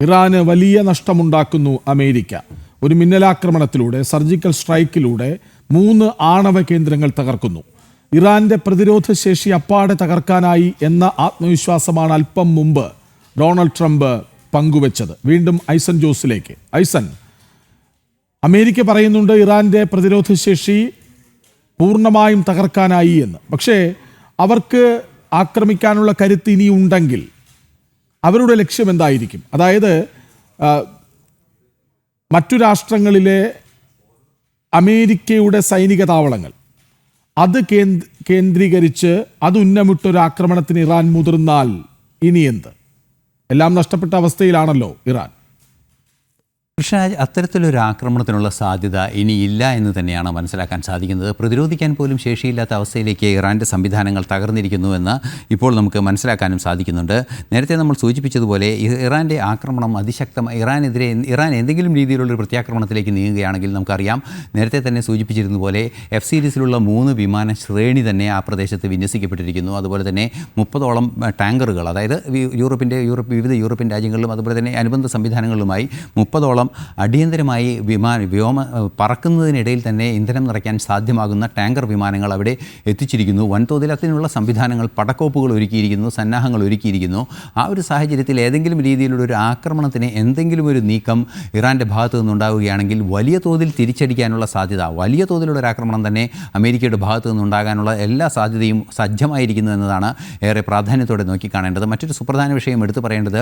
ഇറാന് വലിയ നഷ്ടമുണ്ടാക്കുന്നു അമേരിക്ക. ഒരു മിന്നലാക്രമണത്തിലൂടെ, സർജിക്കൽ സ്ട്രൈക്കിലൂടെ 3 ആണവ കേന്ദ്രങ്ങൾ തകർക്കുന്നു. ഇറാന്റെ പ്രതിരോധ ശേഷി അപ്പാടെ തകർക്കാനായി എന്ന ആത്മവിശ്വാസമാണ് അല്പം മുമ്പ് ഡൊണാൾഡ് ട്രംപ് പങ്കുവച്ചത്. വീണ്ടും ഐസൻ ജോസിലേക്ക്. ഐസൻ, അമേരിക്ക പറയുന്നുണ്ട് ഇറാന്റെ പ്രതിരോധ ശേഷി പൂർണ്ണമായും തകർക്കാനായി എന്ന്. പക്ഷേ അവർക്ക് ആക്രമിക്കാനുള്ള കരുത്ത് ഇനിയുണ്ടെങ്കിൽ അവരുടെ ലക്ഷ്യം എന്തായിരിക്കും? അതായത് മറ്റു രാഷ്ട്രങ്ങളിലെ അമേരിക്കയുടെ സൈനിക താവളങ്ങൾ അത് കേന്ദ്രീകരിച്ച് അത് ഉന്നമിട്ടൊരു ആക്രമണത്തിന് ഇറാൻ മുതിർന്നാൽ ഇനി എന്ത്? എല്ലാം നഷ്ടപ്പെട്ട അവസ്ഥയിലാണല്ലോ ഇറാൻ. കൃഷ്ണരാജ്, അത്തരത്തിലൊരു ആക്രമണത്തിനുള്ള സാധ്യത ഇനിയില്ല എന്ന് തന്നെയാണ് മനസ്സിലാക്കാൻ സാധിക്കുന്നത്. പ്രതിരോധിക്കാൻ പോലും ശേഷിയില്ലാത്ത അവസ്ഥയിലേക്ക് ഇറാൻ്റെ സംവിധാനങ്ങൾ തകർന്നിരിക്കുന്നുവെന്ന് ഇപ്പോൾ നമുക്ക് മനസ്സിലാക്കാനും സാധിക്കുന്നുണ്ട്. നേരത്തെ നമ്മൾ സൂചിപ്പിച്ചതുപോലെ ഇറാൻ്റെ ആക്രമണം ഇറാൻ എന്തെങ്കിലും രീതിയിലുള്ളൊരു പ്രത്യാക്രമണത്തിലേക്ക് നീങ്ങുകയാണെങ്കിൽ നമുക്കറിയാം, നേരത്തെ തന്നെ സൂചിപ്പിച്ചിരുന്നതുപോലെ F സീരീസിലുള്ള 3 വിമാന ശ്രേണി തന്നെ ആ പ്രദേശത്ത് വിന്യസിക്കപ്പെട്ടിരിക്കുന്നു. അതുപോലെ തന്നെ 30ഓളം ടാങ്കറുകൾ, അതായത് വിവിധ യൂറോപ്യൻ രാജ്യങ്ങളിലും അതുപോലെ തന്നെ അനുബന്ധ സംവിധാനങ്ങളിലുമായി 30ഓളം അടിയന്തരമായി വ്യോമ പറക്കുന്നതിനിടയിൽ തന്നെ ഇന്ധനം നിറയ്ക്കാൻ സാധ്യമാകുന്ന ടാങ്കർ വിമാനങ്ങൾ അവിടെ എത്തിച്ചിരിക്കുന്നു. വൻതോതിൽ അതിനുള്ള സംവിധാനങ്ങൾ, പടക്കോപ്പുകൾ ഒരുക്കിയിരിക്കുന്നു, സന്നാഹങ്ങൾ ഒരുക്കിയിരിക്കുന്നു. ആ ഒരു സാഹചര്യത്തിൽ ഏതെങ്കിലും രീതിയിലുള്ള ഒരു ആക്രമണത്തിന് എന്തെങ്കിലും ഒരു നീക്കം ഇറാൻ്റെ ഭാഗത്തു നിന്നുണ്ടാവുകയാണെങ്കിൽ വലിയ തോതിൽ തിരിച്ചടിക്കാനുള്ള സാധ്യത, വലിയ തോതിലുള്ള ഒരു ആക്രമണം തന്നെ അമേരിക്കയുടെ ഭാഗത്തു നിന്നുണ്ടാകാനുള്ള എല്ലാ സാധ്യതയും സജ്ജമായിരിക്കുന്നു എന്നതാണ് ഏറെ പ്രാധാന്യത്തോടെ നോക്കിക്കാണേണ്ടത്. മറ്റൊരു സുപ്രധാന വിഷയം എടുത്തു പറയേണ്ടത്,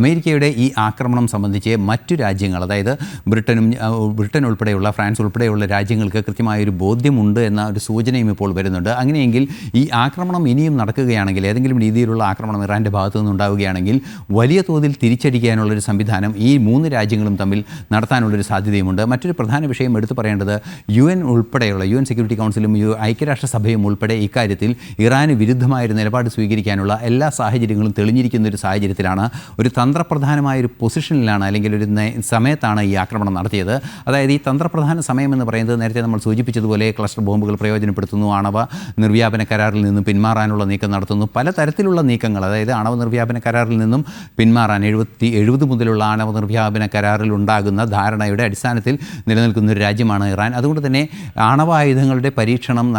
അമേരിക്കയുടെ ഈ ആക്രമണം സംബന്ധിച്ച് മറ്റു രാജ്യങ്ങൾ, അതായത് ബ്രിട്ടൻ ഉൾപ്പെടെയുള്ള, ഫ്രാൻസ് ഉൾപ്പെടെയുള്ള രാജ്യങ്ങൾക്ക് കൃത്യമായൊരു ബോധ്യമുണ്ട് എന്ന ഒരു സൂചനയും ഇപ്പോൾ വരുന്നുണ്ട്. അങ്ങനെയെങ്കിൽ ഈ ആക്രമണം ഇനിയും നടക്കുകയാണെങ്കിൽ, ഏതെങ്കിലും രീതിയിലുള്ള ആക്രമണം ഇറാൻ്റെ ഭാഗത്തു നിന്നുണ്ടാവുകയാണെങ്കിൽ വലിയ തോതിൽ തിരിച്ചടിക്കാനുള്ളൊരു സംവിധാനം ഈ 3 രാജ്യങ്ങളും തമ്മിൽ നടത്താനുള്ളൊരു സാധ്യതയുമുണ്ട്. മറ്റൊരു പ്രധാന വിഷയം എടുത്തു പറയേണ്ടത്, UN സെക്യൂരിറ്റി കൗൺസിലും ഐക്യരാഷ്ട്രസഭയും ഉൾപ്പെടെ ഇക്കാര്യത്തിൽ ഇറാന് വിരുദ്ധമായൊരു നിലപാട് സ്വീകരിക്കാനുള്ള എല്ലാ സാഹചര്യങ്ങളും തെളിഞ്ഞിരിക്കുന്ന ഒരു സാഹചര്യത്തിലാണ്, ഒരു തന്ത്രപ്രധാനമായൊരു പൊസിഷനിലാണ്, അല്ലെങ്കിൽ ഒരു സമയത്താണ് ഈ ആക്രമണം നടത്തിയത്. അതായത് ഈ തന്ത്രപ്രധാന സമയമെന്ന് പറയുന്നത്, നേരത്തെ നമ്മൾ സൂചിപ്പിച്ചതുപോലെ ക്ലസ്റ്റർ ബോംബുകൾ പ്രയോജനപ്പെടുത്തുന്നു, ആണവ നിർവ്യാപന കരാറിൽ നിന്നും പിന്മാറാനുള്ള നീക്കം നടത്തുന്നു, പലതരത്തിലുള്ള നീക്കങ്ങൾ, അതായത് ആണവ നിർവ്യാപന കരാറിൽ നിന്നും പിന്മാറാൻ 70 മുതലുള്ള ആണവ നിർവ്യാപന കരാറിൽ ഉണ്ടാകുന്ന ധാരണയുടെ അടിസ്ഥാനത്തിൽ നിലനിൽക്കുന്ന ഒരു രാജ്യമാണ് ഇറാൻ. അതുകൊണ്ട് തന്നെ ആണവായുധങ്ങളുടെ പരീക്ഷണം,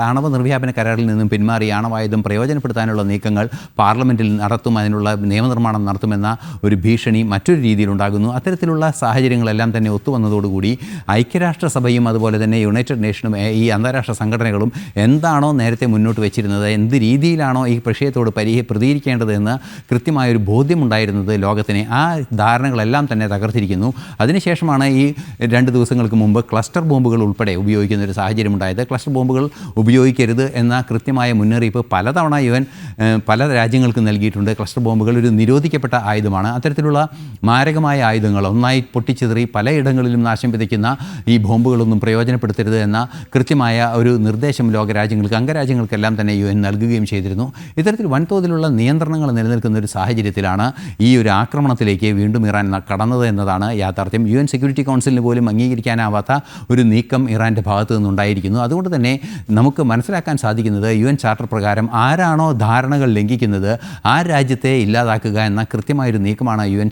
ആണവ നിർവ്യാപന കരാറിൽ നിന്നും പിന്മാറി ആണവായുധം പ്രയോജനപ്പെടുത്താനുള്ള നീക്കങ്ങൾ പാർലമെൻറ്റിൽ നടത്തും, അതിനുള്ള നിയമനിർമ്മാണം നടത്തുമെന്ന ഒരു ഭീഷണി മറ്റൊരു രീതിയിലുണ്ടാകുന്നു. അത്തരത്തിലുള്ള സാഹചര്യങ്ങളെല്ലാം തന്നെ ഒത്തുവന്നതോടുകൂടി ഐക്യരാഷ്ട്രസഭയും അതുപോലെ തന്നെ യുണൈറ്റഡ് നേഷനും ഈ അന്താരാഷ്ട്ര സംഘടനകളും എന്താണോ നേരത്തെ മുന്നോട്ട് വെച്ചിരുന്നത്, എന്ത് രീതിയിലാണോ ഈ വിഷയത്തോട് പ്രതികരിക്കേണ്ടത് എന്ന് കൃത്യമായൊരു ബോധ്യമുണ്ടായിരുന്നത് ലോകത്തിന്, ആ ധാരണകളെല്ലാം തന്നെ തകർത്തിരിക്കുന്നു. അതിനുശേഷമാണ് ഈ 2 ദിവസങ്ങൾക്ക് മുമ്പ് ക്ലസ്റ്റർ ബോംബുകൾ ഉൾപ്പെടെ ഉപയോഗിക്കുന്ന ഒരു സാഹചര്യമുണ്ടായത്. ക്ലസ്റ്റർ ബോംബുകൾ ഉപയോഗിക്കരുത് എന്ന കൃത്യമായ മുന്നറിയിപ്പ് പലതവണ UN പല രാജ്യങ്ങൾക്കും നൽകിയിട്ടുണ്ട്. ക്ലസ്റ്റർ ബോംബുകൾ ഒരു നിരോധിക്കപ്പെട്ട ആയുധമാണ്. അത്തരത്തിലുള്ള മാരകമായ ആയുധങ്ങൾ ഒന്നായി പൊട്ടിച്ചിതറി പലയിടങ്ങളിലും നാശം വിതയ്ക്കുന്ന ഈ ബോംബുകളൊന്നും പ്രയോജനപ്പെടുത്തരുത് എന്ന കൃത്യമായ ഒരു നിർദ്ദേശം ലോകരാജ്യങ്ങൾക്ക്, അംഗരാജ്യങ്ങൾക്കെല്ലാം തന്നെ UN നൽകുകയും ചെയ്തിരുന്നു. ഇത്തരത്തിൽ വൻതോതിലുള്ള നിയന്ത്രണങ്ങൾ നിലനിൽക്കുന്ന ഒരു സാഹചര്യത്തിലാണ് ഈ ഒരു ആക്രമണത്തിലേക്ക് വീണ്ടും ഇറാൻ കടന്നത് എന്നതാണ് യാഥാർത്ഥ്യം. UN സെക്യൂരിറ്റി കൗൺസിലിന് പോലും അംഗീകരിക്കാനാവാത്ത ഒരു നീക്കം ഇറാൻ്റെ ഭാഗത്തു നിന്നുണ്ടായിരിക്കുന്നു. അതുകൊണ്ട് തന്നെ നമുക്ക് മനസ്സിലാക്കാൻ സാധിക്കുന്നത്, UN ചാർട്ടർ പ്രകാരം ആരാണോ ധാരണകൾ ലംഘിക്കുന്നത് ആ രാജ്യത്തെ ഇല്ലാതാക്കുക എന്ന കൃത്യമായൊരു നീക്കമാണ് UN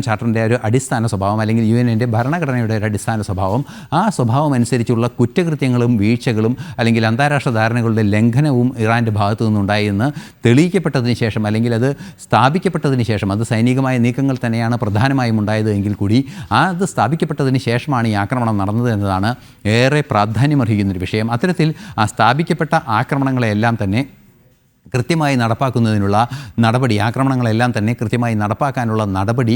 ചാർട്ടറിൻ്റെ ഒരു അടിസ്ഥാന സ്വഭാവം, അല്ലെങ്കിൽ UN ഭരണഘടനയുടെ ഒരു അടിസ്ഥാന സ്വഭാവം. ആ സ്വഭാവം അനുസരിച്ചുള്ള കുറ്റകൃത്യങ്ങളും വീഴ്ചകളും അല്ലെങ്കിൽ അന്താരാഷ്ട്ര ധാരണകളുടെ ലംഘനവും ഇറാൻ്റെ ഭാഗത്തു നിന്നുണ്ടായി എന്ന് തെളിയിക്കപ്പെട്ടതിന് ശേഷം, അല്ലെങ്കിൽ അത് സ്ഥാപിക്കപ്പെട്ടതിന് ശേഷം, അത് സൈനികമായ നീക്കങ്ങൾ തന്നെയാണ് പ്രധാനമായും ഉണ്ടായത് എങ്കിൽ കൂടി അത് സ്ഥാപിക്കപ്പെട്ടതിന് ശേഷമാണ് ഈ ആക്രമണം നടന്നത് എന്നതാണ് ഏറെ പ്രാധാന്യമർഹിക്കുന്നൊരു വിഷയം. അത്തരത്തിൽ ആ സ്ഥാപിക്കപ്പെട്ട ആക്രമണങ്ങളെല്ലാം തന്നെ കൃത്യമായി നടപ്പാക്കുന്നതിനുള്ള നടപടി, ആക്രമണങ്ങളെല്ലാം തന്നെ കൃത്യമായി നടപ്പാക്കാനുള്ള നടപടി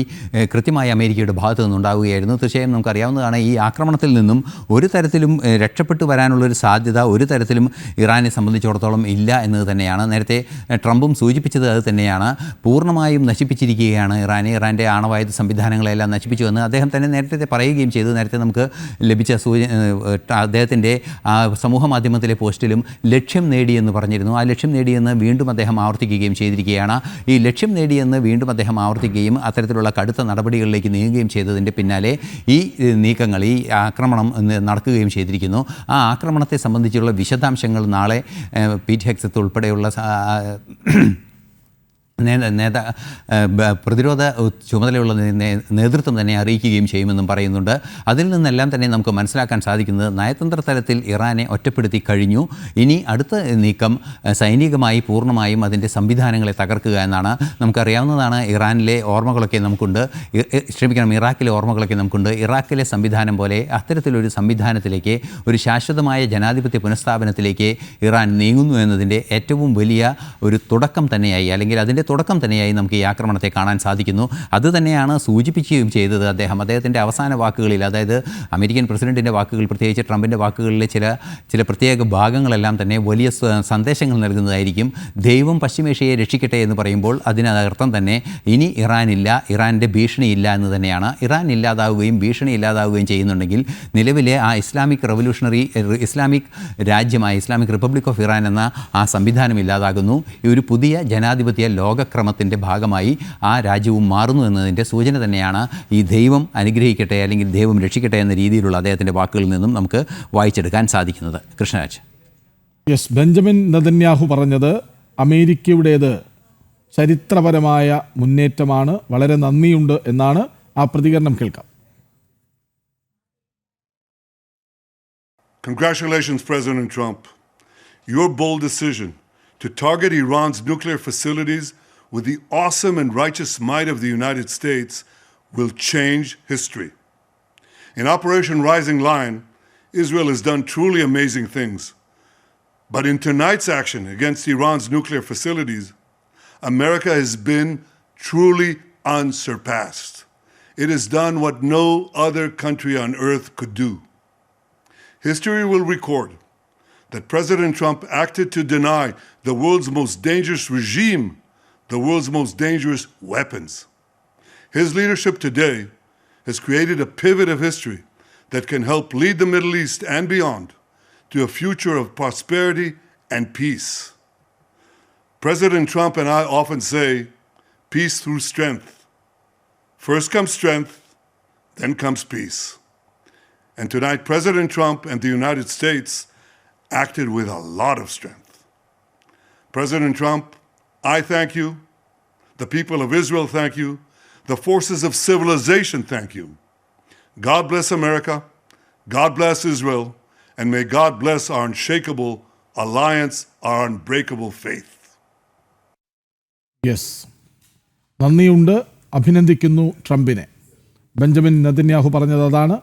കൃത്യമായി അമേരിക്കയുടെ ഭാഗത്തു നിന്നുണ്ടാവുകയായിരുന്നു. തീർച്ചയായും നമുക്കറിയാവുന്നതാണ്, ഈ ആക്രമണത്തിൽ നിന്നും ഒരു തരത്തിലും രക്ഷപ്പെട്ടു വരാനുള്ളൊരു സാധ്യത ഒരു തരത്തിലും ഇറാനെ സംബന്ധിച്ചിടത്തോളം ഇല്ല എന്നത് തന്നെയാണ്. നേരത്തെ ട്രംപും സൂചിപ്പിച്ചത് അത് തന്നെയാണ്. പൂർണ്ണമായും നശിപ്പിച്ചിരിക്കുകയാണ് ഇറാൻ്റെ ആണവായുധ സംവിധാനങ്ങളെല്ലാം നശിപ്പിച്ചുവെന്ന് അദ്ദേഹം തന്നെ നേരത്തെ പറയുകയും ചെയ്തു. നേരത്തെ നമുക്ക് ലഭിച്ച അദ്ദേഹത്തിൻ്റെ സമൂഹ മാധ്യമത്തിലെ പോസ്റ്റിലും ലക്ഷ്യം നേടിയെന്ന് പറഞ്ഞിരുന്നു. ആ ലക്ഷ്യം നേടിയെന്ന് വീണ്ടും അദ്ദേഹം ആവർത്തിക്കുകയും ചെയ്തിരിക്കുകയാണ്. ഈ ലക്ഷ്യം നേടിയെന്ന് വീണ്ടും അദ്ദേഹം ആവർത്തിക്കുകയും അത്തരത്തിലുള്ള കടുത്ത നടപടികളിലേക്ക് നീങ്ങുകയും ചെയ്തതിൻ്റെ പിന്നാലെ ഈ നീക്കങ്ങൾ, ഈ ആക്രമണം നടക്കുകയും ചെയ്തിരിക്കുന്നു. ആ ആക്രമണത്തെ സംബന്ധിച്ചുള്ള വിശദാംശങ്ങൾ നാളെ പീറ്റ് ഹെഗ്സെത്ത് ഉൾപ്പെടെയുള്ള പ്രതിരോധ ചുമതലയുള്ള നേതൃത്വം തന്നെ അറിയിക്കുകയും ചെയ്യുമെന്നും പറയുന്നുണ്ട്. അതിൽ നിന്നെല്ലാം തന്നെ നമുക്ക് മനസ്സിലാക്കാൻ സാധിക്കുന്നത് നയതന്ത്ര തലത്തിൽ ഇറാനെ ഒറ്റപ്പെടുത്തി കഴിഞ്ഞു. ഇനി അടുത്ത നീക്കം സൈനികമായി പൂർണ്ണമായും അതിൻ്റെ സംവിധാനങ്ങളെ തകർക്കുക എന്നാണ്. നമുക്കറിയാവുന്നതാണ്, ഇറാക്കിലെ ഓർമ്മകളൊക്കെ നമുക്കുണ്ട്. ഇറാഖിലെ സംവിധാനം പോലെ അത്തരത്തിലൊരു സംവിധാനത്തിലേക്ക്, ഒരു ശാശ്വതമായ ജനാധിപത്യ പുനഃസ്ഥാപനത്തിലേക്ക് ഇറാൻ നീങ്ങുന്നു എന്നതിൻ്റെ ഏറ്റവും വലിയ ഒരു തുടക്കം തന്നെയായി, അല്ലെങ്കിൽ അതിൻ്റെ തുടക്കം തന്നെയായി നമുക്ക് ഈ ആക്രമണത്തെ കാണാൻ സാധിക്കുന്നു. അതുതന്നെയാണ് സൂചിപ്പിക്കുകയും ചെയ്തത് അദ്ദേഹത്തിൻ്റെ അവസാന വാക്കുകളിൽ. അതായത് അമേരിക്കൻ പ്രസിഡന്റിൻ്റെ വാക്കുകൾ, പ്രത്യേകിച്ച് ട്രംപിൻ്റെ വാക്കുകളിലെ ചില പ്രത്യേക ഭാഗങ്ങളെല്ലാം തന്നെ വലിയ സന്ദേശങ്ങൾ നൽകുന്നതായിരിക്കും. ദൈവം പശ്ചിമേഷ്യയെ രക്ഷിക്കട്ടെ എന്ന് പറയുമ്പോൾ അതിനർത്ഥം തന്നെ ഇനി ഇറാനില്ല, ഇറാൻ്റെ ഭീഷണിയില്ല എന്ന് തന്നെയാണ്. ഇറാൻ ഇല്ലാതാവുകയും ഭീഷണി ഇല്ലാതാവുകയും ചെയ്യുന്നുണ്ടെങ്കിൽ നിലവിലെ ആ ഇസ്ലാമിക് രാജ്യമായ ഇസ്ലാമിക് റിപ്പബ്ലിക് ഓഫ് ഇറാൻ എന്ന ആ സംവിധാനം ഇല്ലാതാകുന്നു. ഈ ഒരു പുതിയ ജനാധിപത്യ ലോകക്രമത്തിൻ്റെ ഭാഗമായി ആ രാജ്യവും മാറുന്നു എന്നതിൻ്റെ സൂചന തന്നെയാണ് ഈ ദൈവം അനുഗ്രഹിക്കട്ടെ അല്ലെങ്കിൽ ദൈവം രക്ഷിക്കട്ടെ എന്ന രീതിയിലുള്ള അദ്ദേഹത്തിൻ്റെ വാക്കുകളിൽ നിന്നും നമുക്ക് വായിച്ചെടുക്കാൻ സാധിക്കുന്നത്. കൃഷ്ണരാജ്. യെസ്, ബെഞ്ചമിൻ നെതന്യാഹു പറഞ്ഞത് അമേരിക്കയുടേത് ചരിത്രപരമായ മുന്നേറ്റമാണ്, വളരെ നന്ദിയുണ്ട് എന്നാണ്. ആ പ്രതികരണം കേൾക്കാം. Congratulations, President Trump. Your bold decision to target Iran's nuclear facilities with the awesome and righteous might of the United States will change history. In Operation Rising Lion, Israel has done truly amazing things. But in tonight's action against Iran's nuclear facilities, America has been truly unsurpassed. It has done what no other country on earth could do. History will record that President Trump acted to deny the world's most dangerous regime the world's most dangerous weapons. His leadership today has created a pivot of history that can help lead the Middle East and beyond to a future of prosperity and peace. President Trump and I often say, peace through strength. First comes strength, then comes peace. And tonight, President Trump and the United States acted with a lot of strength. President Trump, I thank you. The people of Israel thank you. The forces of civilization thank you. God bless America. God bless Israel. And may God bless our unshakable alliance, our unbreakable faith. Yes, നന്ദിയുണ്ട്, അഭിനന്ദിക്കുന്നു ട്രംപിനെ. Benjamin Netanyahu പറഞ്ഞത് അതാണ്.